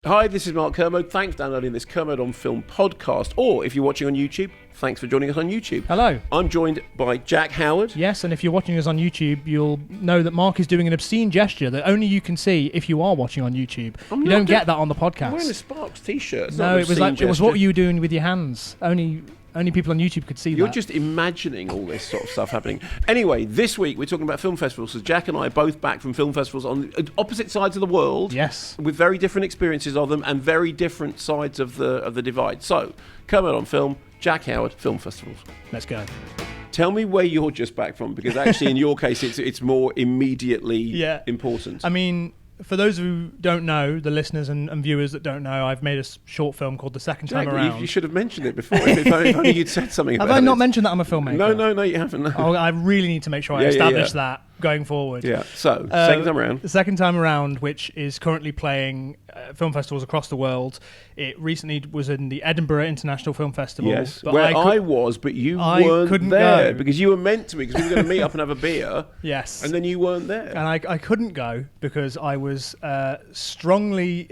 Hi, this is Mark Kermode. Thanks for downloading this Kermode on Film podcast. Or if you're watching on YouTube, thanks for joining us on YouTube. Hello. I'm joined by Jack Howard. Yes, and if you're watching us on YouTube, you'll know that Mark is doing an obscene gesture that only you can see if you are watching on YouTube. You don't get that on the podcast. I'm wearing a Sparks t-shirt. No, it was what you were doing with your hands. Only people on YouTube could see that. You're just imagining all this sort of stuff happening. Anyway, this week we're talking about film festivals. So Jack and I are both back from film festivals on opposite sides of the world. Yes. With very different experiences of them and very different sides of the divide. So, Kermode on Film, Jack Howard, film festivals. Let's go. Tell me where you're just back from, because actually in your case it's more immediately important. I mean, for those who don't know, the listeners and viewers that don't know, I've made a short film called The Second Time Around. You should have mentioned it before. If only you'd said something about it. Have I not mentioned that I'm a filmmaker? No, you haven't. No. Oh, I really need to make sure I establish that going forward. Yeah, so, Second Time Around. The Second Time Around, which is currently playing film festivals across the world. It recently was in the Edinburgh International Film Festival. Yes, where I was, but you weren't there. Because you were meant to be, because we were going to meet up and have a beer. Yes. And then you weren't there. And I couldn't go because I was strongly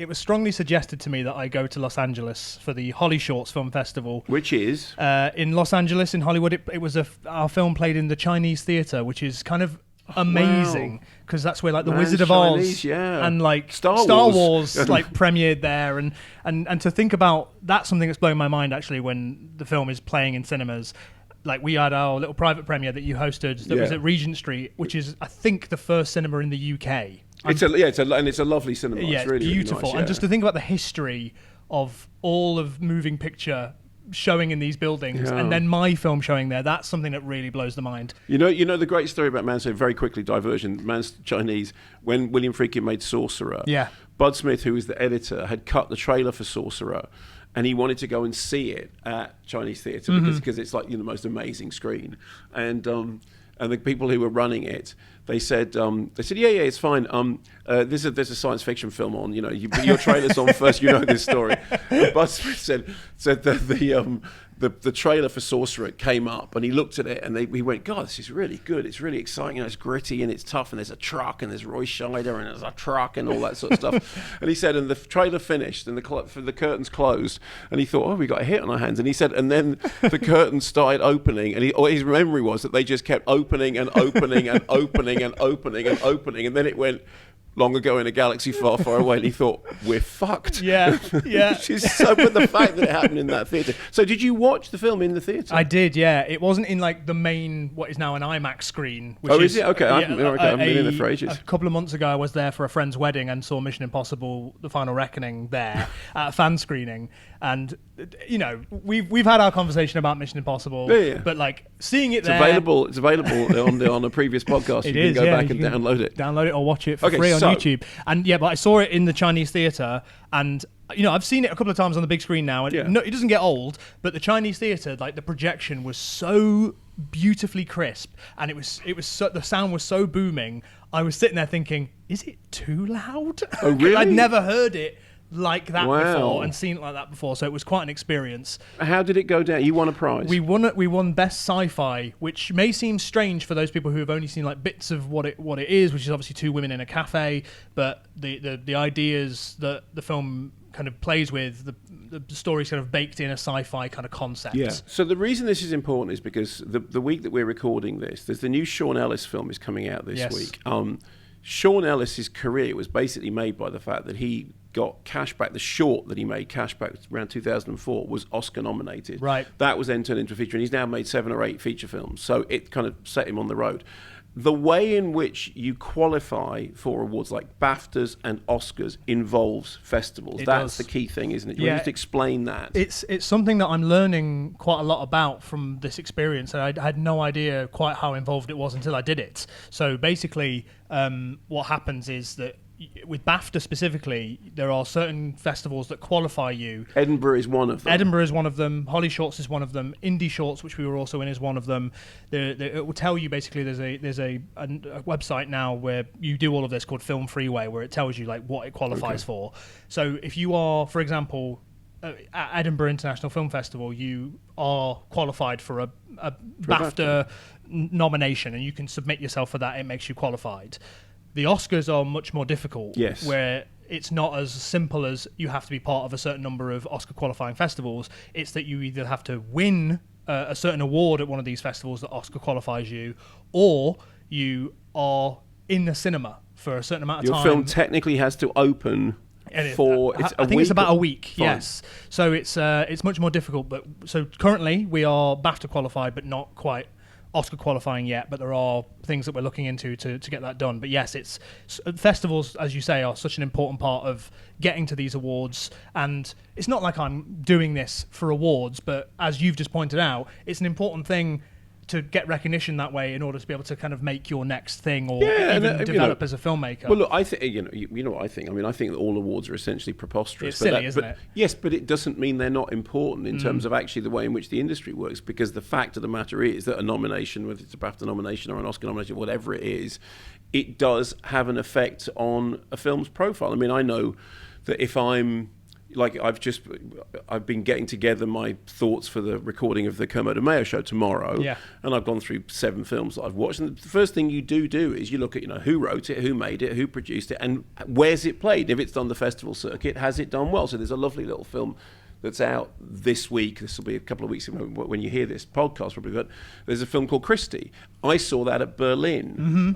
suggested to me that I go to Los Angeles for the Holly Shorts Film Festival. Which is? In Los Angeles, in Hollywood. It was our film played in the Chinese theatre, which is kind of amazing, because that's where like the Wizard of Oz and like Star Wars like premiered there, and to think about that's something that's blown my mind actually when the film is playing in cinemas. Like we had our little private premiere that you hosted that was at Regent Street, which is I think the first cinema in the UK. It's a lovely cinema. Yeah, it's really beautiful. Really nice, and just to think about the history of all of moving picture showing in these buildings, and then my film showing there, that's something that really blows the mind. You know the great story about Man's, so very quickly, diversion, Man's Chinese, when William Friedkin made Sorcerer, Bud Smith, who was the editor, had cut the trailer for Sorcerer, and he wanted to go and see it at Chinese theatre because it's like the most amazing screen. And the people who were running it, they said, yeah, it's fine. There's a science fiction film on. You know, you put your trailers on first. You know this story. And Bud Smith said that the trailer for Sorcerer came up, and he looked at it, and he went, God, this is really good. It's really exciting. You know, it's gritty and it's tough, and there's a truck, and there's Roy Scheider, and there's a truck, and all that sort of stuff. And he said, and the trailer finished, and the curtains closed, and he thought, oh, we got a hit on our hands. And he said, and then the curtains started opening, and his memory was that they just kept opening and opening and opening and opening and opening, and then it went, long ago in a galaxy far, far away, and he thought, we're fucked. Yeah. Which is so, but the fact that it happened in that theatre. So did you watch the film in the theatre? I did, yeah. It wasn't in like the main, what is now an IMAX screen. Which is it? Okay, I haven't been in it for ages. A couple of months ago, I was there for a friend's wedding and saw Mission Impossible: The Final Reckoning there at a fan screening. And, you know, we've had our conversation about Mission Impossible, but like seeing it there... It's available on a previous podcast. You can go back and download it. Download it or watch it for free on YouTube. And but I saw it in the Chinese theatre, and you know I've seen it a couple of times on the big screen now, and no, it doesn't get old. But the Chinese theatre, like the projection was so beautifully crisp, and it was so, the sound was so booming. I was sitting there thinking, is it too loud? Oh really? I'd never heard it like that before and seen it like that before, so it was quite an experience. How did it go down? You won a prize. We won best sci-fi, which may seem strange for those people who have only seen like bits of what it is, which is obviously two women in a cafe, but the ideas that the film kind of plays with, the story's kind of baked in a sci-fi kind of concept. Yeah. So the reason this is important is because the week that we're recording this, there's the new Sean Ellis film is coming out this week. Sean Ellis's career was basically made by the fact that he got cash back. The short that he made, cash back around 2004, was Oscar nominated. Right. That was then turned into a feature, and he's now made 7 or 8 feature films. So it kind of set him on the road. The way in which you qualify for awards like BAFTAs and Oscars involves festivals. That's the key thing, isn't it? You want to explain that. It's something that I'm learning quite a lot about from this experience, and I had no idea quite how involved it was until I did it. So basically, what happens is that with BAFTA specifically, there are certain festivals that qualify you. Edinburgh is one of them. Holly Shorts is one of them. Indie Shorts, which we were also in, is one of them. It will tell you basically there's a website now where you do all of this called Film Freeway, where it tells you like what it qualifies for. So if you are, for example, at Edinburgh International Film Festival, you are qualified for a BAFTA nomination, and you can submit yourself for that. It makes you qualified. The Oscars are much more difficult, where it's not as simple as you have to be part of a certain number of Oscar qualifying festivals. It's that you either have to win a certain award at one of these festivals that Oscar qualifies you, or you are in the cinema for a certain amount of time. Your film technically has to open for I think it's about a week. Fine. Yes, so it's much more difficult. But so currently we are BAFTA qualified, but not quite Oscar qualifying yet, but there are things that we're looking into to get that done. But yes, it's festivals, as you say, are such an important part of getting to these awards. And it's not like I'm doing this for awards, but as you've just pointed out, it's an important thing to get recognition that way in order to be able to kind of make your next thing or even develop as a filmmaker. Well, look, I think you know what I think. I mean, I think that all awards are essentially preposterous. It's silly, isn't it? Yes, but it doesn't mean they're not important in terms of actually the way in which the industry works. Because the fact of the matter is that a nomination, whether it's a BAFTA nomination or an Oscar nomination, whatever it is, it does have an effect on a film's profile. I mean, I know that if I'm I've been getting together my thoughts for the recording of the Kermode and Mayo show tomorrow, and I've gone through 7 films that I've watched. And the first thing you do is you look at who wrote it, who made it, who produced it, and where's it played. If it's done the festival circuit, has it done well? So there's a lovely little film that's out this week. This will be a couple of weeks when you hear this podcast probably, but there's a film called Christie. I saw that at Berlin,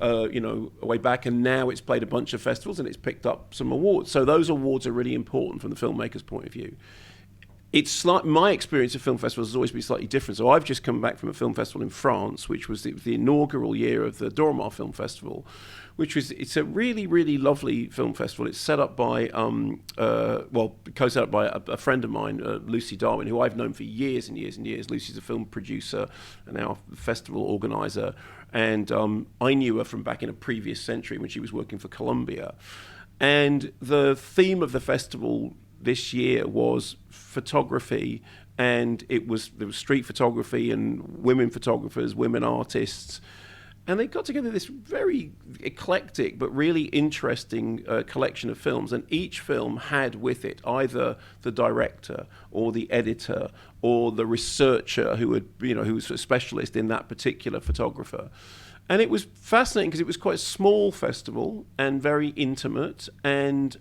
way back, and now it's played a bunch of festivals and it's picked up some awards. So those awards are really important from the filmmaker's point of view. It's like my experience of film festivals has always been slightly different. So I've just come back from a film festival in France, which was the inaugural year of the Dormar Film Festival, it's a really, really lovely film festival. It's set up by, co-set up by a friend of mine, Lucy Darwin, who I've known for years and years and years. Lucy's a film producer and now a festival organizer. And I knew her from back in a previous century when she was working for Columbia. And the theme of the festival this year was photography, and there was street photography and women photographers, women artists, and they got together this very eclectic but really interesting collection of films, and each film had with it either the director or the editor or the researcher who was a specialist in that particular photographer. And it was fascinating because it was quite a small festival and very intimate, and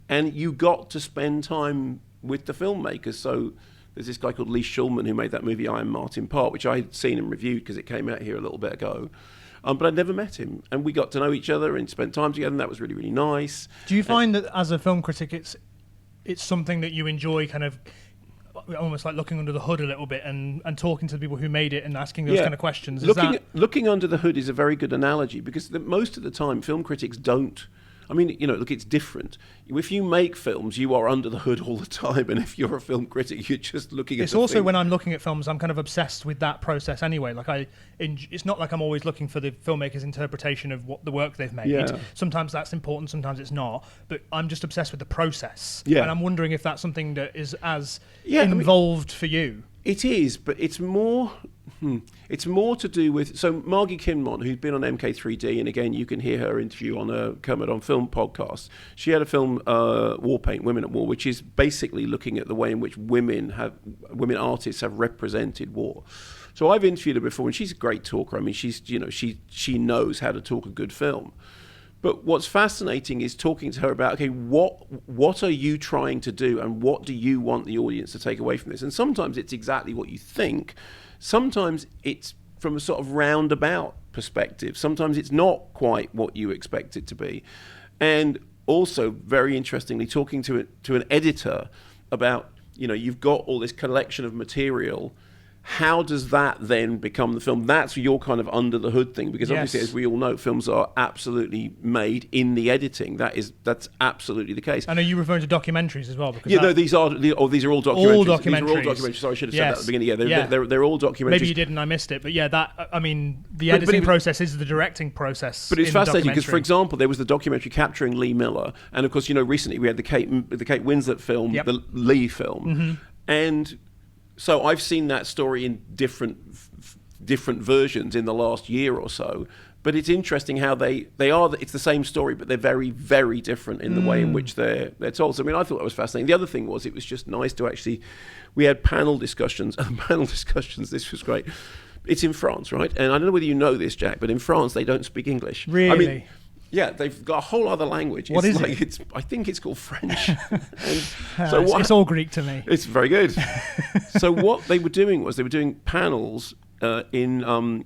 you got to spend time with the filmmakers. So there's this guy called Lee Shulman who made that movie I Am Martin Parr, which I had seen and reviewed because it came out here a little bit ago. But I'd never met him. And we got to know each other and spent time together, and that was really, really nice. Do you find that as a film critic it's something that you enjoy, kind of almost like looking under the hood a little bit and talking to the people who made it and asking those kind of questions? Looking under the hood is a very good analogy, because most of the time film critics don't. I mean, look, it's different. If you make films, you are under the hood all the time, and if you're a film critic, you're just looking at. It's also when I'm looking at films, I'm kind of obsessed with that process anyway. Like it's not like I'm always looking for the filmmaker's interpretation of what the work they've made. Yeah. Sometimes that's important, sometimes it's not. But I'm just obsessed with the process. Yeah. And I'm wondering if that's something that is as involved for you. It is, but it's more to do with... So Margie Kinmont, who's been on MK3D, and again, you can hear her interview on a Kermode on Film podcast. She had a film, War Paint, Women at War, which is basically looking at the way in which women artists have represented war. So I've interviewed her before, and she's a great talker. I mean, she knows how to talk a good film. But what's fascinating is talking to her about, okay, what are you trying to do, and what do you want the audience to take away from this? And sometimes it's exactly what you think. Sometimes it's from a sort of roundabout perspective. Sometimes it's not quite what you expect it to be. And also, very interestingly, talking to an editor about, you've got all this collection of material. How does that then become the film? That's your kind of under the hood thing, because obviously, as we all know, films are absolutely made in the editing. That's absolutely the case. I know you referring to documentaries as well. Because these are all documentaries. All documentaries. These are all documentaries. Sorry, I should have said that at the beginning. They're all documentaries. Maybe you did and I missed it, but the editing process is the directing process. But it's fascinating because, for example, there was the documentary capturing Lee Miller, and of course, recently we had the Kate Winslet film, the Lee film, and. So I've seen that story in different versions in the last year or so, but it's interesting how it's the same story, but they're very, very different in the way in which they're told. So, I thought that was fascinating. The other thing was, it was just nice to we had panel discussions, this was great. It's in France, right? And I don't know whether you know this, Jack, but in France, they don't speak English. Really? Yeah, they've got a whole other language. What is it? I think it's called French. It's all Greek to me. It's very good. So what they were doing was they were doing panels in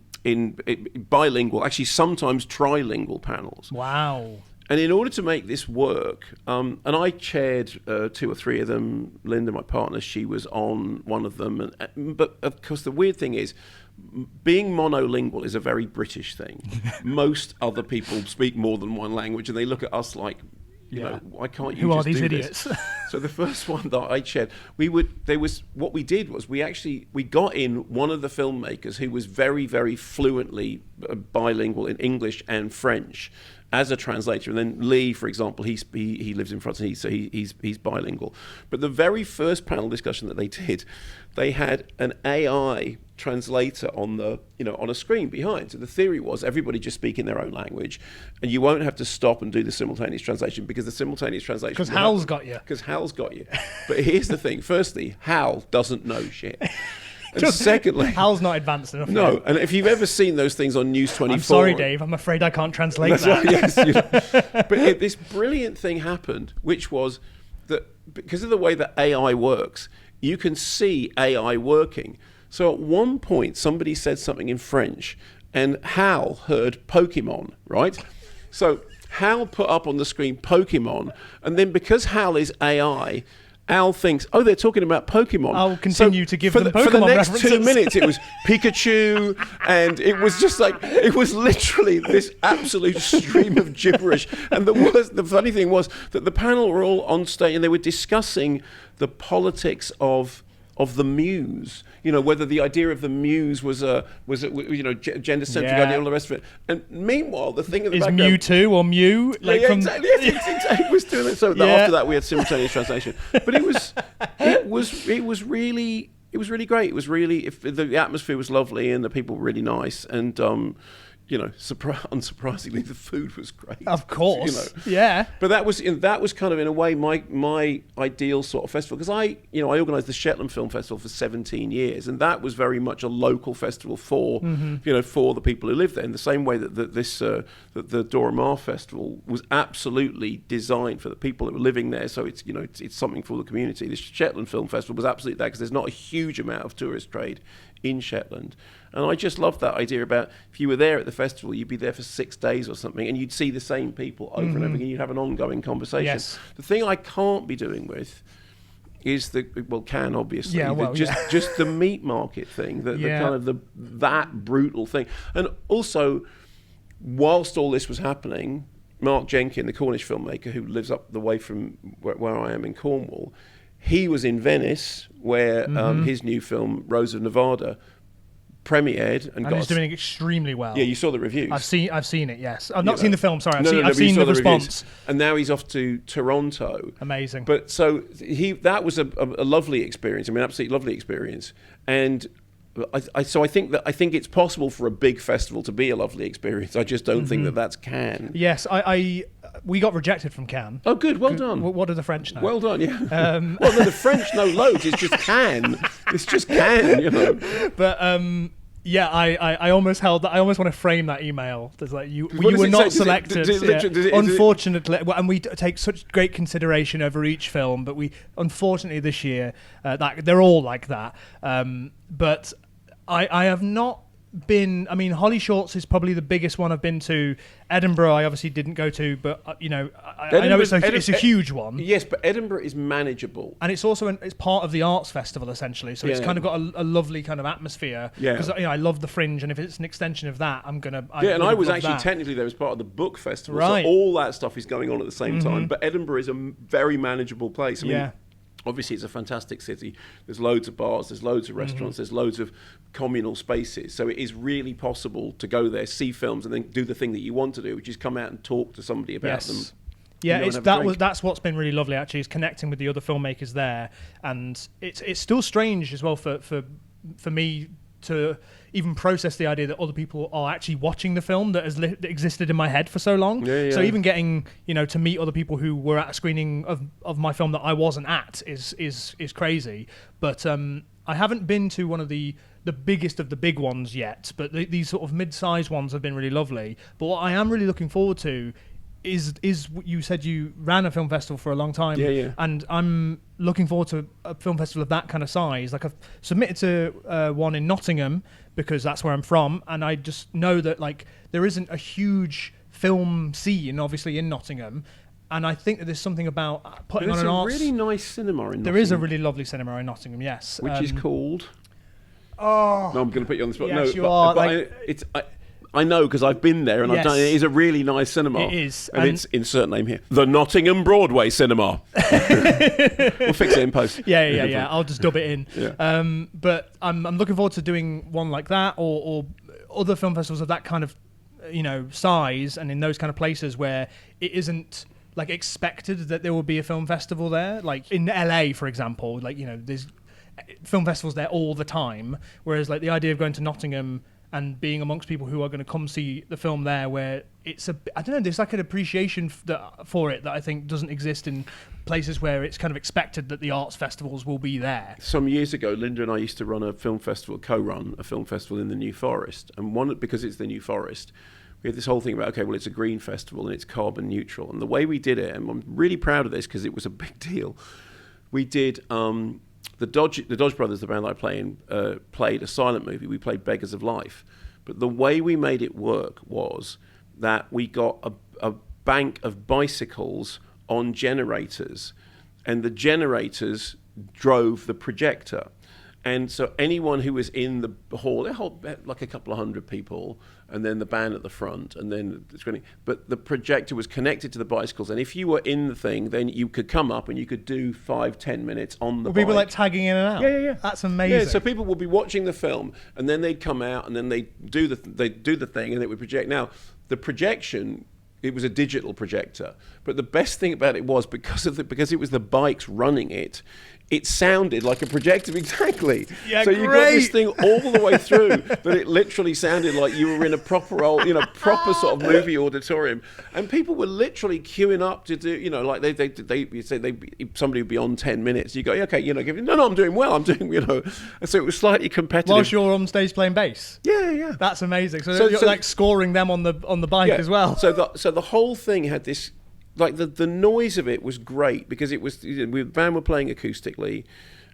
bilingual, actually sometimes trilingual panels. Wow. And in order to make this work, and I chaired 2 or 3 of them. Linda, my partner, she was on one of them. But of course, the weird thing is, being monolingual is a very British thing. Most other people speak more than one language, and they look at us like, you know, why can't you Who just are these do idiots? This? So the first one that I chaired, we got in one of the filmmakers who was very, very fluently bilingual in English and French as a translator, and then Lee, for example, he lives in France, and he's bilingual. But the very first panel discussion that they did, they had an AI translator on a screen behind. So the theory was everybody just speak in their own language, and you won't have to stop and do the simultaneous translation, because the simultaneous translation because Hal's got you. Because Hal's got you. But here's the thing: firstly, Hal doesn't know shit. And secondly, Hal's not advanced enough. No, and if you've ever seen those things on News 24... I'm sorry, Dave, I'm afraid I can't translate that. Yes, but this brilliant thing happened, which was that because of the way that AI works, you can see AI working. So at one point, somebody said something in French, and Hal heard Pokemon, right? So Hal put up on the screen Pokemon, and then because Hal is AI... Al thinks, oh, they're talking about Pokemon. I'll continue to give them Pokemon for the next references. 2 minutes, it was Pikachu, and it was just like, it was literally this absolute stream of gibberish. And the funny thing was that the panel were all on stage, and they were discussing the politics of the muse, whether the idea of the muse was gender-centric idea and all the rest of it. And meanwhile, the thing in the background... Is Mewtwo or Mew? Exactly. Yes, it was doing it. So after that, we had simultaneous translation. But it was really great. It was really, the atmosphere was lovely, and the people were really nice, and unsurprisingly, the food was great. Of course, yeah. But that was kind of in a way my ideal sort of festival, because I organised the Shetland Film Festival for 17 years, and that was very much a local festival for for the people who live there. In the same way that the Dora Maar Festival was absolutely designed for the people that were living there. So it's it's something for the community. The Shetland Film Festival was absolutely that, because there's not a huge amount of tourist trade in Shetland. And I just love that idea about, if you were there at the festival, you'd be there for 6 days or something, and you'd see the same people over and over again, you'd have an ongoing conversation. Yes. The thing I can't be doing with is just the meat market thing, the kind of that brutal thing. And also, whilst all this was happening, Mark Jenkin, the Cornish filmmaker who lives up the way from where I am in Cornwall, he was in Venice, where his new film, Rose of Nevada, premiered and he's doing extremely well. Yeah, you saw the reviews. I've seen it. Yes, I've not seen the film. Sorry, I've seen the response. Reviews. And now he's off to Toronto. Amazing. But so that was a lovely experience. I mean, absolutely lovely experience. And I think it's possible for a big festival to be a lovely experience. I just don't think that's Cannes. Yes, we got rejected from Cannes. Oh, good. Well done. What do the French know? Well done, yeah. Well, no, the French know loads. It's just Cannes. It's just Cannes, But, I almost held that. I almost want to frame that email. There's like, you were not selected. Unfortunately, and we take such great consideration over each film, but unfortunately this year, that they're all like that. But I have not been. I mean, Holly Shorts is probably the biggest one I've been to. Edinburgh, I obviously didn't go to, but I know it's a huge one. Yes, but Edinburgh is manageable, and it's also it's part of the arts festival essentially. So it's kind of got a lovely kind of atmosphere. Yeah, because I love the Fringe, and if it's an extension of that, I'm gonna. And I was actually technically there as part of the book festival, right. So all that stuff is going on at the same time. But Edinburgh is a very manageable place. I mean, obviously, it's a fantastic city. There's loads of bars, there's loads of restaurants, there's loads of communal spaces. So it is really possible to go there, see films, and then do the thing that you want to do, which is come out and talk to somebody about them. Yeah, that's what's been really lovely actually, is connecting with the other filmmakers there. And it's still strange as well for me to even process the idea that other people are actually watching the film that has existed in my head for so long. So even getting to meet other people who were at a screening of my film that I wasn't at is crazy. But I haven't been to one of the biggest of the big ones yet, but these sort of mid-sized ones have been really lovely. But what I am really looking forward to is you said you ran a film festival for a long time. Yeah. And I'm looking forward to a film festival of that kind of size. Like I've submitted to one in Nottingham because that's where I'm from, and I just know that like there isn't a huge film scene, obviously, in Nottingham. And I think that there's something about putting on an arts... There's a really nice cinema in Nottingham. There is a really lovely cinema in Nottingham, yes. Which is called... Oh... No, I'm going to put you on the spot. Yes, no, you are. I know, because I've been there and I've done it. It is a really nice cinema. It is. And it's insert name here. The Nottingham Broadway Cinema. We'll fix it in post. Yeah. I'll just dub it in. Yeah. But I'm looking forward to doing one like that or other film festivals of that kind of, size and in those kind of places where it isn't like expected that there will be a film festival there. Like in LA, for example, like, there's film festivals there all the time. Whereas like the idea of going to Nottingham and being amongst people who are going to come see the film there, where it's I don't know, there's like an appreciation for it that I think doesn't exist in places where it's kind of expected that the arts festivals will be there. Some years ago, Linda and I used to run a film festival, co-run a film festival in the New Forest. And because it's the New Forest, we had this whole thing about, okay, well, it's a green festival and it's carbon neutral. And the way we did it, and I'm really proud of this because it was a big deal, we did... The Dodge Brothers, the band I play in, played a silent movie. We played Beggars of Life. But the way we made it work was that we got a bank of bicycles on generators, and the generators drove the projector. And so anyone who was in the hall, they hold like a couple of hundred people, and then the band at the front, and then the screening. But the projector was connected to the bicycles, and if you were in the thing, then you could come up and you could do 5-10 minutes on the bike. People like tagging in and out? Yeah. That's amazing. Yeah, so people would be watching the film, and then they'd come out, and then they'd do the thing, and it would project. Now, the projection... It was a digital projector, but the best thing about it was because it was the bikes running it. It sounded like a projector exactly. Yeah, so you got this thing all the way through that it literally sounded like you were in a proper proper sort of movie auditorium, and people were literally queuing up to do, like they said somebody would be on 10 minutes. You go, okay, no, I'm doing well. I'm doing, and so it was slightly competitive. Whilst you're on stage playing bass. Yeah. That's amazing. So you're like scoring them on the bike as well. So the whole thing had this. Like the noise of it was great because it was the band were playing acoustically,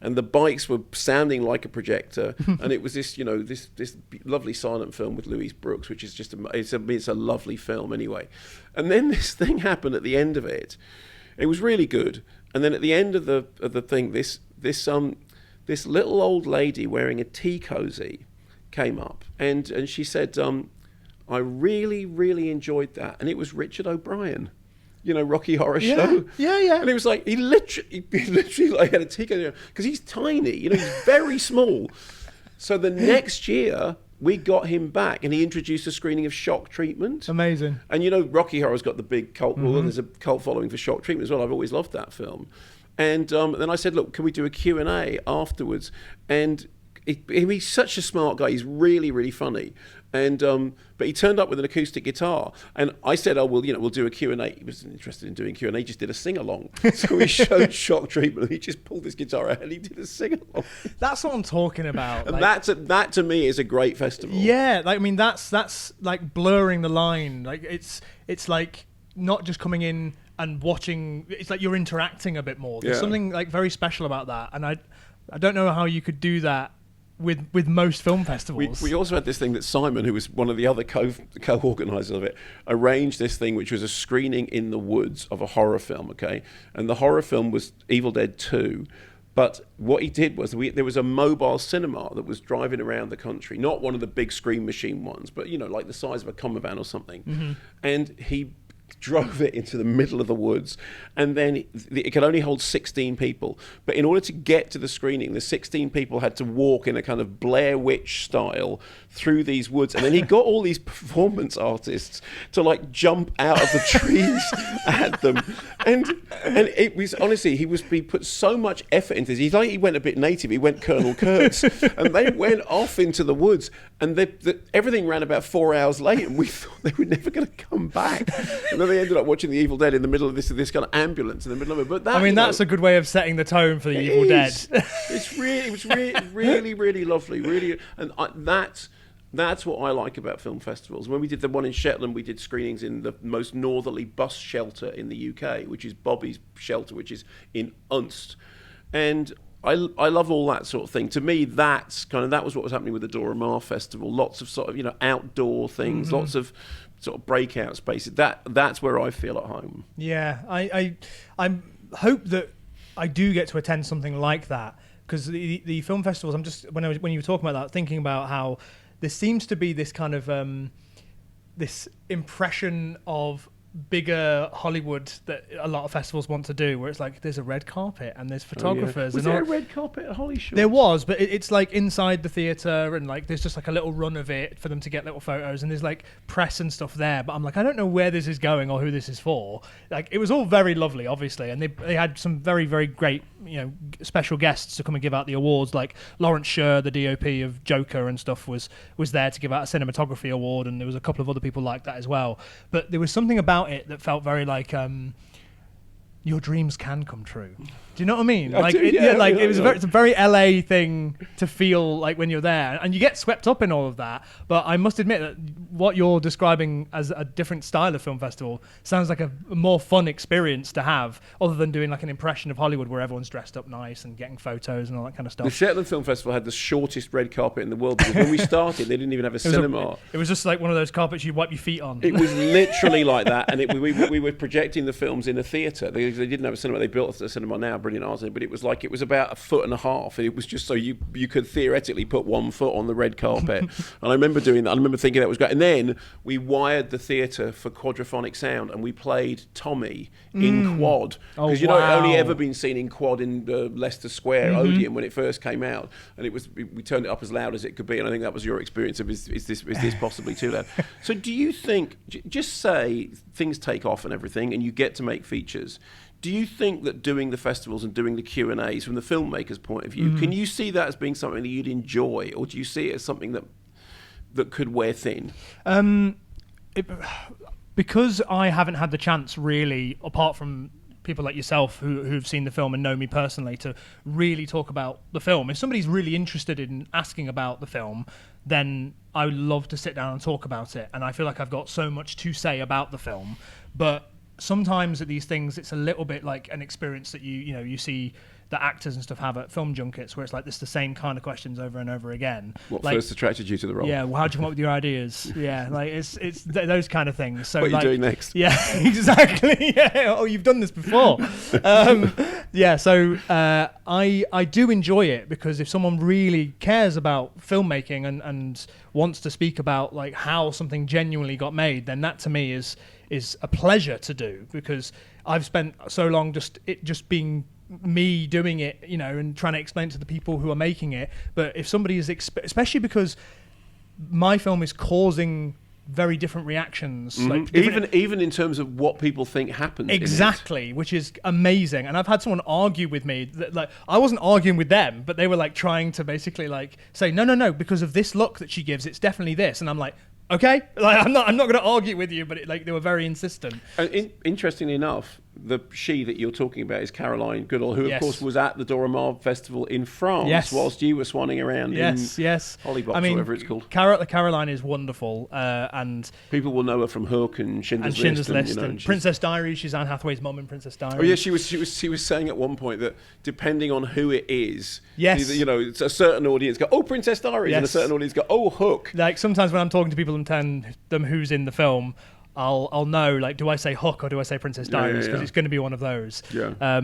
and the bikes were sounding like a projector, and it was this this lovely silent film with Louise Brooks, which is just it's a lovely film anyway. And then this thing happened at the end of it. It was really good, and then at the end of the thing, this little old lady wearing a tea cozy came up, and she said, I really enjoyed that, and it was Richard O'Brien. Rocky Horror Show. Yeah. And it was like, he literally like had a ticket, because he's tiny, he's very small. So the next year, we got him back, and he introduced a screening of Shock Treatment. Amazing. And Rocky Horror's got the big cult, well, there's a cult following for Shock Treatment as well. I've always loved that film. And then I said, look, can we do a Q&A afterwards? And he's such a smart guy. He's really, really funny. And but he turned up with an acoustic guitar, and I said, "Oh, well, we'll do a Q&A." He wasn't interested in doing Q&A. He just did a sing-along. So he showed Shock Treatment, and he just pulled his guitar out and he did a sing-along. That's what I'm talking about. And that to me is a great festival. Yeah, that's like blurring the line. Like it's like not just coming in and watching. It's like you're interacting a bit more. There's something like very special about that, and I don't know how you could do that with most film festivals. We also had this thing that Simon, who was one of the other co-organisers of it, arranged this thing which was a screening in the woods of a horror film, okay? And the horror film was Evil Dead 2. But what he did was there was a mobile cinema that was driving around the country, not one of the big Scream Machine ones, but like the size of a Common van or something. Mm-hmm. And he drove it into the middle of the woods, and then it could only hold 16 people. But in order to get to the screening, the 16 people had to walk in a kind of Blair Witch style through these woods. And then he got all these performance artists to like jump out of the trees at them. And it was honestly, he put so much effort into this. He went a bit native. He went Colonel Kurtz, and they went off into the woods, and everything ran about 4 hours late, and we thought they were never going to come back. And then they ended up watching The Evil Dead in the middle of this kind of ambulance in the middle of it. But that's a good way of setting the tone for The Evil Dead. It was really, really lovely, really, and That's what I like about film festivals. When we did the one in Shetland, we did screenings in the most northerly bus shelter in the UK, which is Bobby's Shelter, which is in Unst. And I love all that sort of thing. To me, that was what was happening with the Dora Maar Festival. Lots of sort of, outdoor things, lots of sort of breakout spaces. That's where I feel at home. Yeah, I hope that I do get to attend something like that, because the film festivals, I'm just when you were talking about that, thinking about how there seems to be this kind of this impression of bigger Hollywood that a lot of festivals want to do, where it's like there's a red carpet and there's photographers. Was there a red carpet at Holly Shores? There was, but it's like inside the theatre, and like there's just like a little run of it for them to get little photos, and there's like press and stuff there. But I'm like, I don't know where this is going or who this is for. Like, it was all very lovely, obviously, and they had some very, very great, special guests to come and give out the awards. Like Lawrence Sher, the DOP of Joker and stuff, was there to give out a cinematography award, and there was a couple of other people like that as well. But there was something about it that felt very like your dreams can come true. Do you know what I mean? It's a very LA thing to feel like when you're there, and you get swept up in all of that. But I must admit that what you're describing as a different style of film festival sounds like a more fun experience to have, other than doing like an impression of Hollywood where everyone's dressed up nice and getting photos and all that kind of stuff. The Shetland Film Festival had the shortest red carpet in the world, because when we started, they didn't even have a cinema. It was just like one of those carpets you wipe your feet on. It was literally like that, and we were projecting the films in a theatre. They didn't have a cinema. They built a cinema now, brilliant art, but it was about 1.5 foot, and it was just so you could theoretically put 1 foot on the red carpet. And I remember doing that. I remember thinking that was great. And then we wired the theatre for quadraphonic sound, and we played Tommy in quad, because it only ever been seen in quad in Leicester Square Odeon when it first came out, and we turned it up as loud as it could be. And I think that was your experience of is this possibly too loud? So do you think, just say things take off and everything, and you get to make features, do you think that doing the festivals and doing the Q&As from the filmmaker's point of view, can you see that as being something that you'd enjoy, or do you see it as something that could wear thin? Because I haven't had the chance, really, apart from people like yourself who've seen the film and know me personally, to really talk about the film. If somebody's really interested in asking about the film, then I would love to sit down and talk about it. And I feel like I've got so much to say about the film. But sometimes at these things, it's a little bit like an experience that you see that actors and stuff have at film junkets, where it's like, it's the same kind of questions over and over again. What first attracted you to the role? Yeah, well, how'd you come up with your ideas? Yeah, like it's those kind of things. So what are you doing next? Yeah, exactly. Yeah. Oh, you've done this before. Yeah, so I do enjoy it, because if someone really cares about filmmaking and wants to speak about like how something genuinely got made, then that to me is a pleasure to do, because I've spent so long just being me doing it, and trying to explain it to the people who are making it. But if somebody is, especially because my film is causing very different reactions, like even in terms of what people think happens. Exactly, which is amazing. And I've had someone argue with me that, like, I wasn't arguing with them, but they were like trying to basically like say no, because of this look that she gives, it's definitely this. And I'm like, okay, like I'm not going to argue with you, but they were very insistent. Interestingly enough, the she that you're talking about is Caroline Goodall, who of course was at the Dora Maar Festival in France whilst you were swanning around in Hollybox, whatever it's called. Caroline is wonderful, and people will know her from Hook and Schindler's List. And Princess Diaries. She's Anne Hathaway's mum in Princess Diaries. Oh yeah, she was saying at one point that depending on who it is, it's a certain audience go, oh, Princess Diaries, and a certain audience go, oh, Hook. Like sometimes when I'm talking to people and telling them who's in the film, I'll know, like, do I say Hook or do I say Princess Diaries? Because it's going to be one of those. Yeah.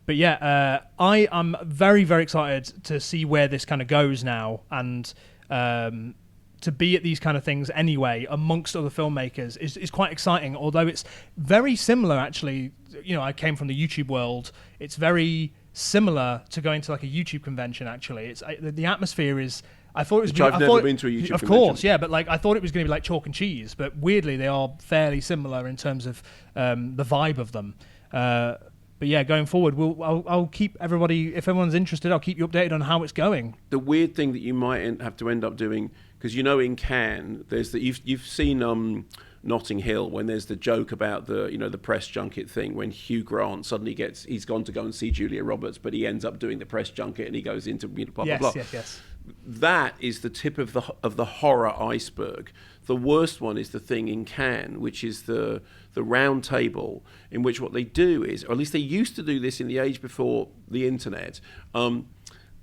But yeah, I am very, very excited to see where this kind of goes now, and to be at these kind of things anyway amongst other filmmakers is quite exciting. Although it's very similar, actually. I came from the YouTube world. It's very similar to going to like a YouTube convention. Actually, it's the atmosphere is. I thought it was. I've never been to a YouTube convention. Of course, yeah, but like I thought it was going to be like chalk and cheese, but weirdly they are fairly similar in terms of the vibe of them. But yeah, going forward, I'll keep everybody. If everyone's interested, I'll keep you updated on how it's going. The weird thing that you might have to end up doing, because in Cannes, there's you've seen Notting Hill, when there's the joke about the press junket thing, when Hugh Grant suddenly he's gone to go and see Julia Roberts, but he ends up doing the press junket and he goes into blah blah blah. Yes. that is the tip of the horror iceberg. The worst one is the thing in Cannes, which is the round table, in which what they do is, or at least they used to do this in the age before the internet.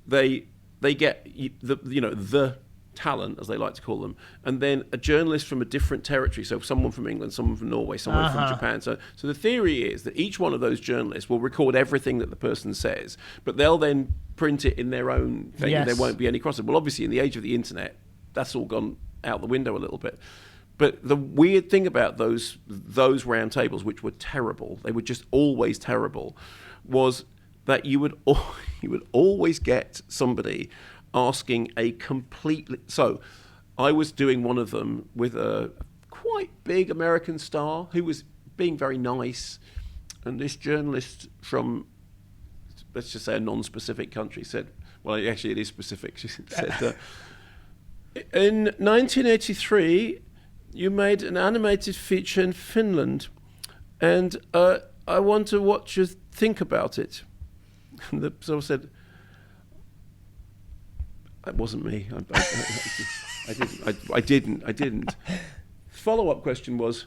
They get the talent, as they like to call them, and then a journalist from a different territory, so someone from England, someone from Norway, someone from Japan. So the theory is that each one of those journalists will record everything that the person says, but they'll then print it in their own thing. Yes. There won't be any crossover. Well, obviously, in the age of the internet, that's all gone out the window a little bit. But the weird thing about those round tables, which were terrible, they were just always terrible, was that you would always get somebody asking a completely... So I was doing one of them with a quite big American star who was being very nice, and this journalist from, let's just say, a non-specific country said, well, actually it is specific, she said, in 1983 you made an animated feature in Finland, and I wonder what you think about it. And the sort of said, that wasn't me. I didn't. Follow-up question was,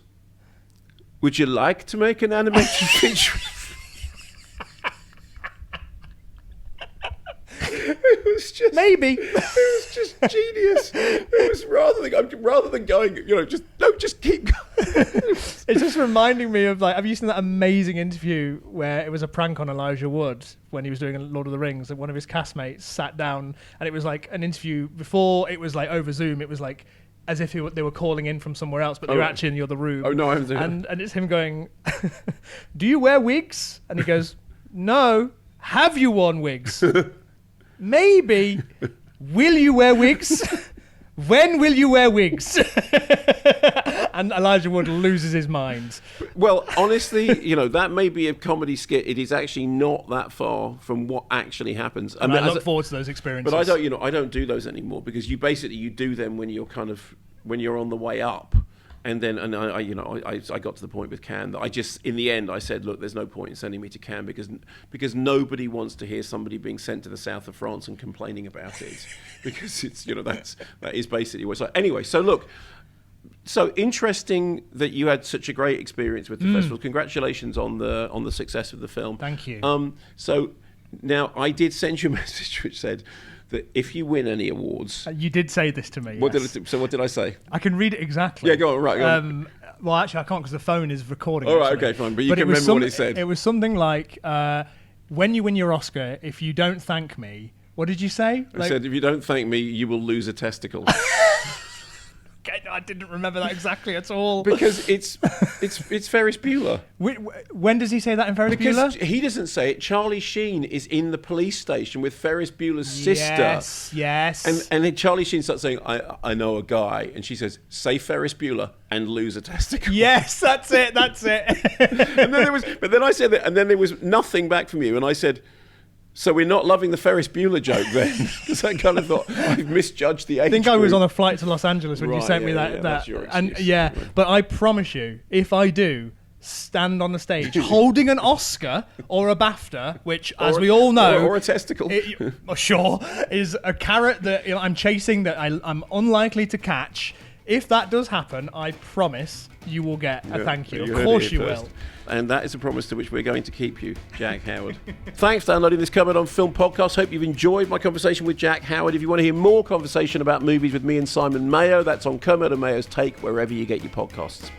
would you like to make an animated feature? It was just maybe. It was just genius. It was rather than going, just keep going. It's just reminding me of, like, have you seen that amazing interview where it was a prank on Elijah Wood when he was doing Lord of the Rings, and one of his castmates sat down, and it was like an interview before it was like over Zoom. It was like as if they were calling in from somewhere else, but they were actually in the other room. Oh no, I haven't seen and it's him going, "Do you wear wigs?" And he goes, "No." "Have you worn wigs?" "Maybe." "Will you wear wigs?" "When will you wear wigs?" And Elijah Wood loses his mind. Well, honestly, that may be a comedy skit. It is actually not that far from what actually happens. I look forward to those experiences. But I don't do those anymore, because you do them when you're on the way up. And then, I got to the point with Cannes that in the end, I said, look, there's no point in sending me to Cannes, because nobody wants to hear somebody being sent to the south of France and complaining about it, because it's, that is basically what's like. Anyway, so look, so interesting that you had such a great experience with the festival. Congratulations on the success of the film. Thank you. So now I did send you a message which said that if you win any awards... You did say this to me, yes. So what did I say? I can read it exactly. Yeah, go on, right. Go on. Well, actually, I can't, because the phone is recording. All right, okay, fine. But you can remember what it said. It was something like, when you win your Oscar, if you don't thank me... What did you say? I said, if you don't thank me, you will lose a testicle. I didn't remember that exactly at all. Because it's Ferris Bueller. When does he say that in Ferris Bueller? Because he doesn't say it. Charlie Sheen is in the police station with Ferris Bueller's sister. Yes. And then Charlie Sheen starts saying, I know a guy. And she says, say Ferris Bueller and lose a testicle. Yes, that's it. And then I said that, and then there was nothing back from you. And I said, so we're not loving the Ferris Bueller joke then? Because I kind of thought, I've misjudged the age I think group. I was on a flight to Los Angeles when you sent me that. That's your excuse. And yeah, but I promise you, if I do stand on the stage holding an Oscar or a BAFTA, which, as we all know... Or a testicle. Sure, is a carrot that I'm chasing that I'm unlikely to catch. If that does happen, I promise you will get a thank you. Of course you will. And that is a promise to which we're going to keep you, Jack Howard. Thanks for downloading this Kermode on Film podcast. Hope you've enjoyed my conversation with Jack Howard. If you want to hear more conversation about movies with me and Simon Mayo, that's on Kermode and Mayo's Take, wherever you get your podcasts.